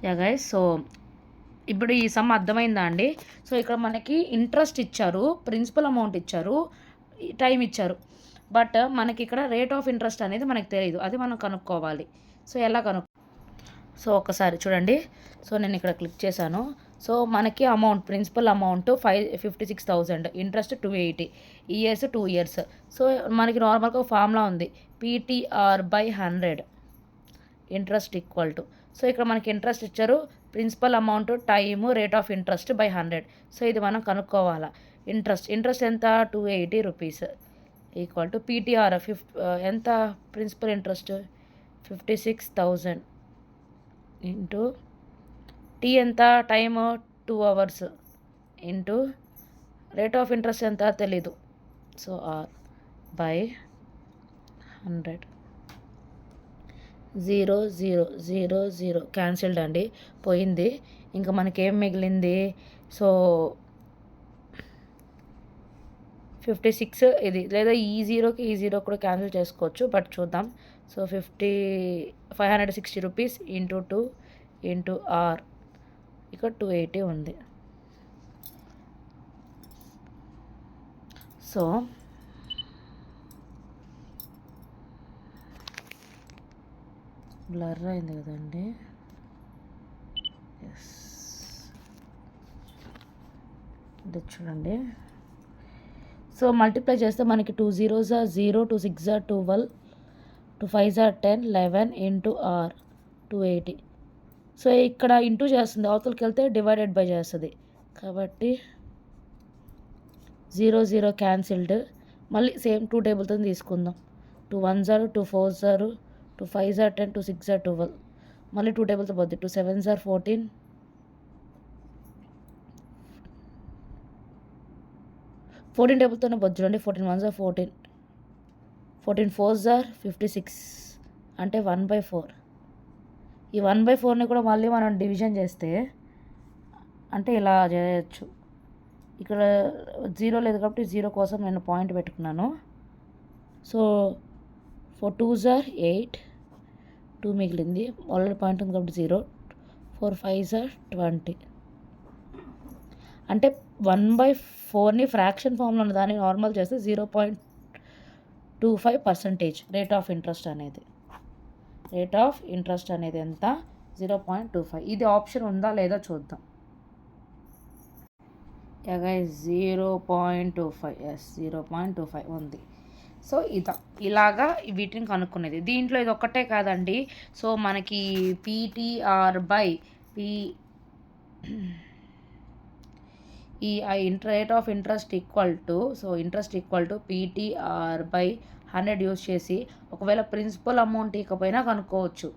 Yeah guys, so ఇప్పుడు ఈ some అర్థమైందా అండి? సో ఇక్కడ మనకి ఇంట్రెస్ట్ ఇచ్చారు, ప్రిన్సిపల్ అమౌంట్ ఇచ్చారు, టైం ఇచ్చారు. బట్ మనకి ఇక్కడ రేట్ ఆఫ్ ఇంట్రెస్ట్ అనేది మనకు తెలియదు, అది మనం కనుక్కోవాలి. సో ఎలా సో ఒకసారి చూడండి. సో నేను ఇక్కడ క్లిక్ చేశాను. సో మనకి amount, principal amount 56,000, interest 280, years 2 years. So మనకి నార్మల్గా ఫార్ములా ఉంది, PTR/100 interest equal to. So ఇక్కడ మనకి ఇంట్రెస్ట్ ఇచ్చారు, principal amount, time, rate of interest by 100. So ఇది మనం కనుక్కోవాలా. ఇంట్రెస్ట్ ఎంత, 280 రూపీస్ ఈక్వల్ టు PTR ఎంత, ప్రిన్సిపల్ ఇంట్రెస్ట్ 56,000 ఇంటూ టీ ఎంత, time 2 hours into rate of interest ఎంత తెలీదు. So R/100. 0 క్యాన్సిల్డ్ అండి, పోయింది. ఇంకా మనకేం మిగిలింది? సో 56 ఇది, లేదా ఈ జీరో కూడా క్యాన్సిల్ చేసుకోవచ్చు, బట్ చూద్దాం. So 560 rupees into 2 into R, ఇక్కడ 280 ఉంది. సో బ్లర్ అయింది కదండి. ఎస్, ఇది చూడండి. సో మల్టిప్లై చేస్తే మనకి 2 0s are 0, 2 6s are 12, 2 5s are 10, 11 into R 280. So ఇక్కడ ఇంటూ చేస్తుంది, అవతలకి వెళ్తే డివైడెడ్ బై చేస్తుంది. కాబట్టి 0 క్యాన్సిల్డ్. మళ్ళీ సేమ్ 2 టేబుల్తో తీసుకుందాం. 2 1s are 2 4s are 2 5s are 10, 2 6s are 12. మళ్ళీ 2 టేబుల్తో పోద్ది. 2 7s are 14, 14 టేబుల్తోనే పోద్ది చూడండి. 14 1s are 14, 14 4s are 56, అంటే 1/4. ఈ 1/4ని కూడా మళ్ళీ మనం డివిజన్ చేస్తే అంటే ఇలా చేయొచ్చు. ఇక్కడ 0 లేదు కాబట్టి 0 కోసం నేను పాయింట్ పెట్టుకున్నాను. సో 4 2s are 8, 2 మిగిలింది, ఆల్రెడీ పాయింట్ ఉంది కాబట్టి 0. 4 5s are 20. అంటే 1/4ని ఫ్రాక్షన్ ఫామ్లో ఉన్న దాన్ని నార్మల్ చేస్తే 0.25% రేట్ ఆఫ్ ఇంట్రెస్ట్ అనేది. రేట్ ఆఫ్ ఇంట్రెస్ట్ అనేది ఎంత, 0.25. ఇది ఆప్షన్ ఉందా లేదా చూద్దాం. గైస్ 0.25, ఎస్ 0.25 ఉంది. సో ఇలాగా వీటిని కనుక్కునేది. దీంట్లో ఇది ఒక్కటే కాదండి. సో మనకి PTR/P ఈ rate of interest equal to, so interest equal to PTR/100 use చేసి ఒకవేళ ప్రిన్సిపల్ అమౌంట్ ఇవ్వకపోయినా కనుక్కోవచ్చు,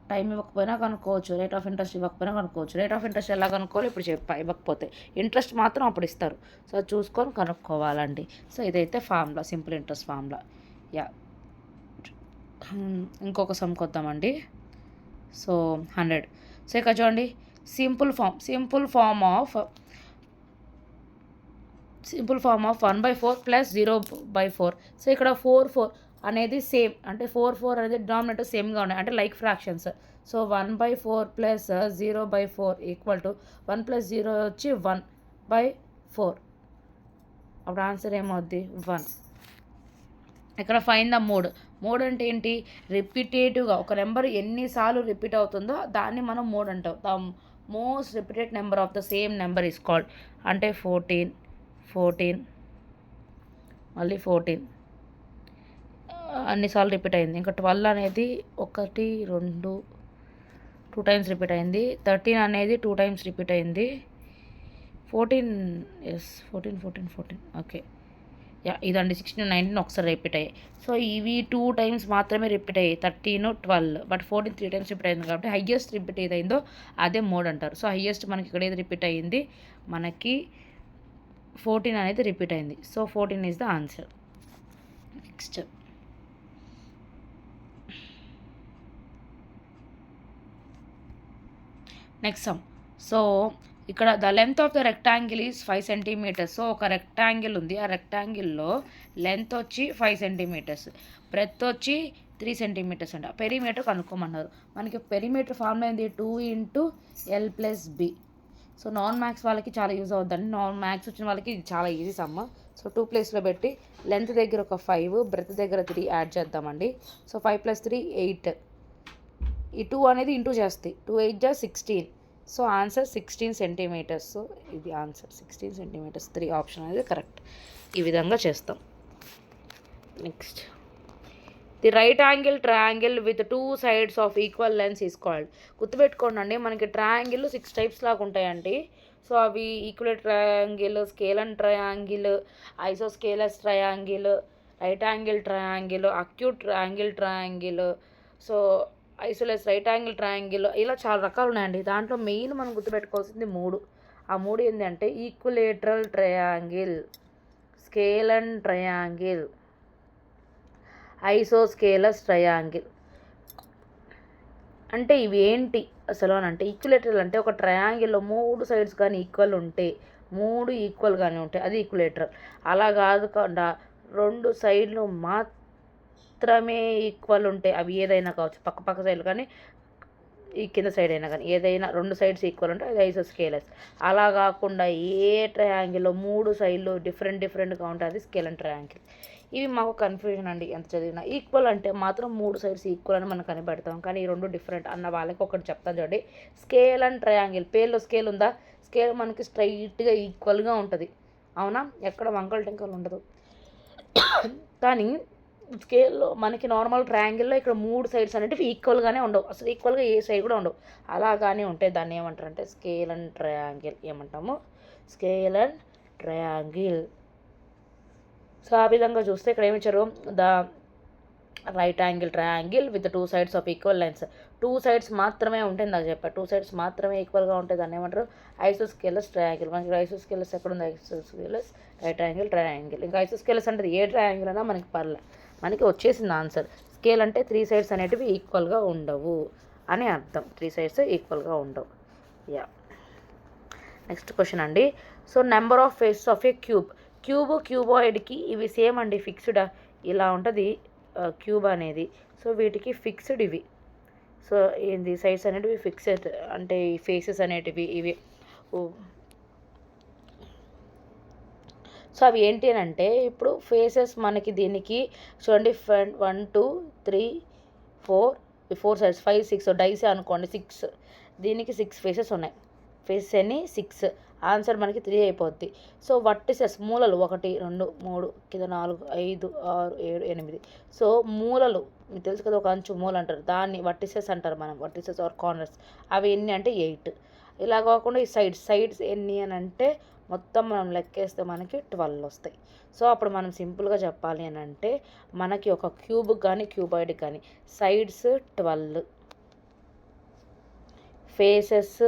టైం ఇవ్వకపోయినా కనుక్కోవచ్చు, రేట్ ఆఫ్ ఇంట్రెస్ట్ ఇవ్వకపోయినా కనుక్కోవచ్చు. రేట్ ఆఫ్ ఇంట్రెస్ట్ ఎలా కనుక్కోవాలి ఇప్పుడు చెప్పా, ఇవ్వకపోతే ఇంట్రెస్ట్ మాత్రం అప్పుడు ఇస్తారు. సో చూసుకొని కనుక్కోవాలండి. సో ఇదైతే formula, simple interest formula. Yeah, ఇంకొక సమ్ కొద్దామండి. సో 100. సో ఇక్కడ చూడండి, simple form of 1/4 plus 0/4. So ఇక్కడ 4 అనేది సేమ్, అంటే 4 అనేది డినామినేటర్ సేమ్గా ఉన్నాయి, అంటే like fractions. So 1/4 plus 0/4 equal to 1 + 0 వచ్చి 1/4. అప్పుడు ఆన్సర్ ఏమవుద్ది, 1. ఇక్కడ ఫైన్ ద మోడ్. మోడ్ అంటే ఏంటి, రిపీటేటివ్గా ఒక నెంబర్ ఎన్నిసార్లు రిపీట్ అవుతుందో దాన్ని మనం మోడ్ అంటాం. The most repeated number of the same number is called. అంటే 14 మళ్ళీ 14 అన్నిసార్లు రిపీట్ అయింది. ఇంకా 12 అనేది 1 2 టైమ్స్ రిపీట్ అయింది. 13 అనేది 2 టైమ్స్ రిపీట్ అయింది. 14 ఎస్ 14 ఓకే. యా, ఇదండి 16 19 ఒకసారి రిపీట్ అయ్యాయి. సో ఇవి 2 టైమ్స్ మాత్రమే రిపీట్ అయ్యాయి, 13 12. బట్ 14 3 టైమ్స్ రిపీట్ అయింది కాబట్టి హయ్యెస్ట్ రిపీట్ ఏదైందో అదే మోడ్ అంటారు. సో హయ్యెస్ట్ మనకి ఇక్కడ ఏది రిపీట్ అయ్యింది, మనకి 14 అనేది రిపీట్ అయింది. So 14 is the answer. Next sum. So ఇక్కడ the length of the rectangle is 5 centimetres. So ఒక రెక్టాంగిల్ ఉంది, ఆ రెక్టాంగిల్లో లెంత్ వచ్చి 5 సెంటీమీటర్స్, బ్రెత్ వచ్చి 3 సెంటీమీటర్స్ అంట. పెరిమీటర్ కనుక్కోమన్నారు. మనకి పెరిమీటర్ ఫార్ములా ఏంది 2 × L+B. సో నాన్ మ్యాథ్స్ వాళ్ళకి చాలా యూజ్ అవుతుందండి. నాన్ మ్యాథ్స్ వచ్చిన వాళ్ళకి ఇది చాలా ఈజీ సమ్. సో 2 ప్లేస్లో పెట్టి లెంత్ దగ్గర ఒక 5, బ్రెత్ దగ్గర 3 యాడ్ చేద్దామండి. సో 5 + 3 8. ఈ 2 అనేది ఇంటూ చేస్తాయి. 2 × 8 = 16. So answer 16 centimetres. సో ఇది ఆన్సర్ 16 సెంటీమీటర్స్. 3 ఆప్షన్ అనేది కరెక్ట్. ఈ విధంగా చేస్తాం. Next, the right angle triangle with 2 sides of equal lengths is called. గుర్తుపెట్టుకోండి, మనకి ట్రయాంగిల్ 6 టైప్స్ లాగా ఉంటాయండి. సో అవి equilateral triangle, scalene triangle, isosceles triangle, right angle triangle, acute angle triangle, so isosceles right angle triangle, ఇలా చాలా రకాలు ఉన్నాయండి. దాంట్లో మెయిన్ మనం గుర్తుపెట్టుకోవాల్సింది 3. ఆ 3 ఏంటంటే equilateral triangle, scalene triangle, isosceles triangle. అంటే ఇవి ఏంటి అసలు అని అంటే, ఈక్వలేటరల్ అంటే ఒక ట్రయాంగిల్లో 3 సైడ్స్ కానీ ఈక్వల్ ఉంటే, 3 ఈక్వల్గానే ఉంటాయి, అది ఈక్వలేటరల్. అలా కాకుండా 2 సైడ్లు మాత్రమే ఈక్వల్ ఉంటాయి, అవి ఏదైనా కావచ్చు, పక్క సైడ్లు కానీ ఈ కింద సైడ్ అయినా కానీ ఏదైనా 2 సైడ్స్ ఈక్వల్ ఉంటాయి, అది ఐసోస్కేలస్. అలా కాకుండా ఏ ట్రయాంగిల్లో 3 సైడ్లు డిఫరెంట్గా ఉంటాయి, అది స్కేలన్ ట్రయాంగిల్. ఇవి మాకు కన్ఫ్యూజన్ అండి ఎంత చదివినా. ఈక్వల్ అంటే మాత్రం 3 సైడ్స్ ఈక్వల్ అని మనం కనిపెడతాం, కానీ ఈ 2 డిఫరెంట్ అన్న వాళ్ళకి ఒకటి చెప్తాను చూడండి. స్కేల్ అండ్ ట్రయాంగిల్, పేర్లో స్కేల్ ఉందా? స్కేల్ మనకి స్ట్రైట్గా ఈక్వల్గా ఉంటుంది, అవునా, ఎక్కడ వంకలు టెంకలు ఉండదు. కానీ స్కేల్లో మనకి నార్మల్ ట్రయాంగిల్లో ఇక్కడ 3 సైడ్స్ అనేటివి ఈక్వల్గానే ఉండవు, అసలు ఈక్వల్గా ఏ సైడ్ కూడా ఉండవు. అలాగానే ఉంటే దాన్ని ఏమంటారంటే స్కేల్ అండ్ ట్రయాంగిల్. ఏమంటాము? Scalene triangle. సో ఆ విధంగా చూస్తే ఇక్కడ ఏమిచ్చారు, the right angle triangle with 2 sides of equal lengths. 2 sides మాత్రమే ఉంటుంది, నాకు చెప్పారు 2 sides మాత్రమే ఈక్వల్గా ఉంటాయి, దాన్ని ఏమంటారు? ఐసోస్కేలస్ ట్రయాంగిల్. మనకి ఐసోస్కేలస్ ఎక్కడ ఉంది? ఐసోస్కేలస్ రైట్ యాంగిల్ ట్రయాంగిల్. ఇంకా ఐసోస్కేలస్ అంటే ఏ ట్రయాంగిల్ అయినా మనకి పర్లే, మనకి వచ్చేసింది ఆన్సర్. స్కేల్ అంటే 3 sides అనేటివి ఈక్వల్గా ఉండవు అని అర్థం, 3 sides ఈక్వల్గా ఉండవు. యా, నెక్స్ట్ క్వశ్చన్ అండి. So number of faces of a క్యూబాయిడ్కి ఇవి సేమ్ అండి, ఫిక్స్డ్ ఇలా ఉంటుంది క్యూబ్ అనేది. సో వీటికి ఫిక్స్డ్ ఇవి. సో ఏంది సైడ్స్ అనేటివి ఫిక్స్డ్, అంటే ఈ ఫేసెస్ అనేటివి ఇవి. సో అవి ఏంటి అని అంటే, ఇప్పుడు ఫేసెస్ మనకి దీనికి చూడండి, 1 2 3 4 సైడ్స్, 5 6 డైసే అనుకోండి 6. దీనికి 6 ఫేసెస్ ఉన్నాయి, ఫేసెస్ అన్ని 6. ఆన్సర్ మనకి 3 అయిపోద్ది. సో వర్టిసెస్ మూలలు 1 2 3 కింద 4 5 6 7 8. సో మూలలు మీకు తెలుసు కదా, ఒక అంచు మూల అంటారు, దాన్ని వర్టిసెస్ అంటారు మనం, వర్టిసెస్ ఆర్ కార్నర్స్. అవి ఎన్ని అంటే 8. ఇలా కాకుండా ఈ సైడ్స్ ఎన్ని అని అంటే మొత్తం మనం లెక్కేస్తే మనకి 12 వస్తాయి. సో అప్పుడు మనం సింపుల్గా చెప్పాలి అని అంటే, మనకి ఒక క్యూబ్ కానీ క్యూబాయిడ్ కానీ సైడ్స్ 12, ఫేసెస్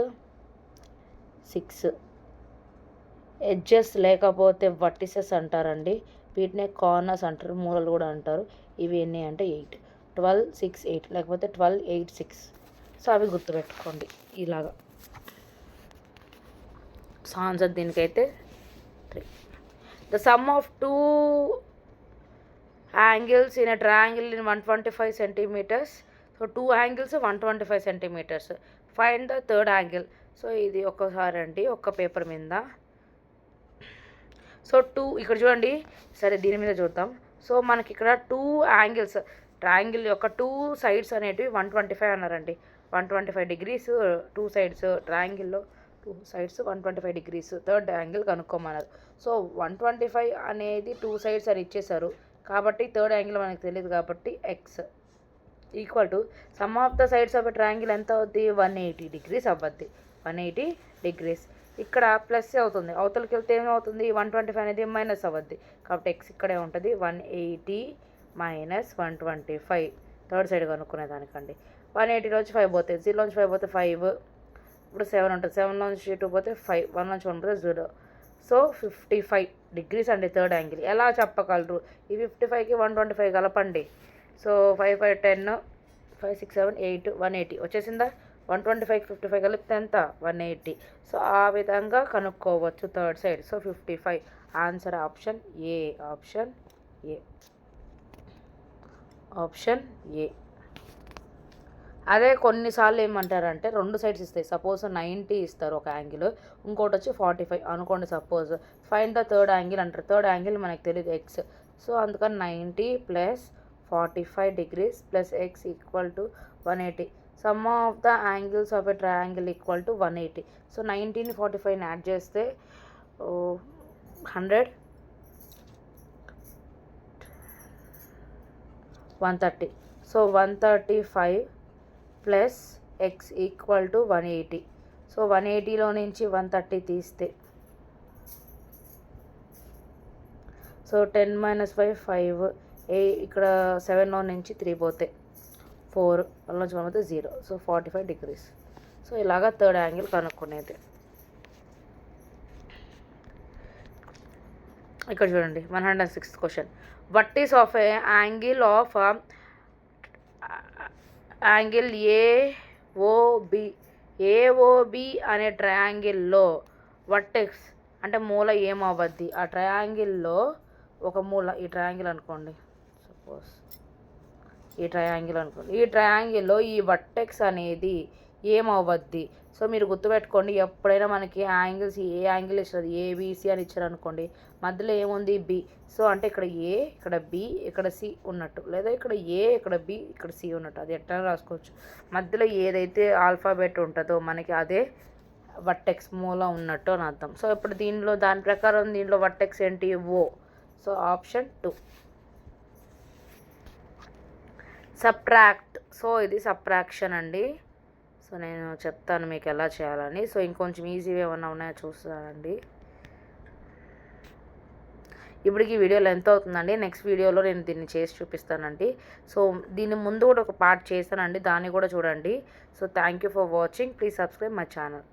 6, ఎడ్జెస్ లేకపోతే వర్టిసెస్ అంటారండి, వీటినే కార్నర్స్ అంటారు, మూలలు కూడా అంటారు. ఇవి ఎన్ని అంటే 8, 12 6 8, లేకపోతే 12 8 6. సో అవి గుర్తుపెట్టుకోండి ఇలాగా. సో ఆన్సర్ దీనికైతే 3. The sum of 2 angles in a triangle in 125 centimetres. So 2 angles 125 centimetres. Find the third angle. So ఇది ఒక్కసారి అండి, ఒక్క పేపర్ మీద. సో 2 ఇక్కడ చూడండి, సరే దీని మీద చూద్దాం. సో మనకి ఇక్కడ 2 యాంగిల్స్, ట్రయాంగిల్ యొక్క 2 sides అనేటివి 125 అన్నారండి. 125 degrees 2 sides, ట్రయాంగిల్లో 2 sides 125 degrees. థర్డ్ యాంగిల్ కనుక్కోమన్నారు. సో 125 అనేది 2 sides అని ఇచ్చేసారు కాబట్టి థర్డ్ యాంగిల్ మనకు తెలియదు కాబట్టి x equal to some of the sides of a triangle ఎంత అవుద్ది? 180 degrees అవ్వద్ది. 180 degrees. ఇక్కడ ప్లస్ అవుతుంది, అవతలకి వెళ్తే ఏమవుతుంది? 125 అనేది మైనస్ అవ్వద్ది కాబట్టి x ఇక్కడే ఉంటుంది. 180 మైనస్ 125 థర్డ్ సైడ్ కనుక్కునే దానికండి. 180లోంచి 5 పోతే, 0లోంచి 5 పోతే 5, ఇప్పుడు 7 ఉంటుంది, 7లోంచి 2 పోతే 5, 1లోంచి 1 పోతే 0. సో 55 degrees అండి థర్డ్ యాంగిల్. ఎలా చెప్పగలరు? ఈ 55కి 125 కలపండి. సో 5 5 10, 5 6 7 8, 180 వచ్చేసిందా? 125కి 55 కలిపితే ఎంత? 180. సో ఆ విధంగా కనుక్కోవచ్చు third side. So 55 answer option A. Option A. అదే కొన్నిసార్లు ఏమంటారంటే 2 సైడ్స్ ఇస్తాయి. సపోజ్ 90 ఇస్తారు ఒక యాంగిల్, ఇంకోటి వచ్చి 45 అనుకోండి suppose. Find the third angle అంటారు. థర్డ్ యాంగిల్ మనకు తెలియదు ఎక్స్. సో అందుకని 90 plus 45 degrees plus x equal to 180. Sum of the angles of a triangle equal to 180. So 90ని 45ని యాడ్ చేస్తే 100 130. So 135 plus x equal to 180. So 180లో నుంచి 130 తీస్తే సో 10 - 5 5 ఇక్కడ 7లో నుంచి 3 పోతే 4 అందులో నుంచి 1 పోతే 0. So 45 degrees. సో ఇలాగా థర్డ్ యాంగిల్ కనుక్కునేది. ఇక్కడ చూడండి 106th question. What is of a angle of angle AOB. AOB అనే ట్రయాంగిల్లో వర్టెక్స్ అంటే మూల ఏమవ్వద్ది. ఆ ట్రయాంగిల్లో ఒక మూల, ఈ ట్రయాంగిల్ అనుకోండి సపోజ్, ఈ ట్రయాంగిల్లో ఈ వర్టెక్స్ అనేది ఏమవ్వద్ది. సో మీరు గుర్తుపెట్టుకోండి, ఎప్పుడైనా మనకి యాంగిల్స్ ఏ యాంగిల్ ఇచ్చారు, ఏబిసి అని ఇచ్చారు అనుకోండి, మధ్యలో ఏముంది బి. సో అంటే ఇక్కడ ఏ, ఇక్కడ బి, ఇక్కడ సి ఉన్నట్టు, లేదా ఇక్కడ ఏ, ఇక్కడ బి, ఇక్కడ సి ఉన్నట్టు, అది ఎట్లా రాసుకోవచ్చు. మధ్యలో ఏదైతే ఆల్ఫాబెట్ ఉంటుందో మనకి అదే వర్టెక్స్ మూల ఉన్నట్టు అని అర్థం. సో ఇప్పుడు దీనిలో దాని ప్రకారం దీనిలో వర్టెక్స్ ఏంటి, O. So option 2. Subtract. So ఇది సబ్ట్రాక్షన్ అండి. సో నేను చెప్తాను మీకు ఎలా చేయాలని. సో ఇంకొంచెం ఈజీగా ఏమన్నా ఉన్నాయో చూస్తానండి. ఇప్పటికి వీడియో లెంత్ అవుతుందండి. నెక్స్ట్ వీడియోలో నేను దీన్ని చేసి చూపిస్తానండి. సో దీని ముందు కూడా ఒక పార్ట్ చేశానండి, దాన్ని కూడా చూడండి. So thank you for watching. Please subscribe my channel.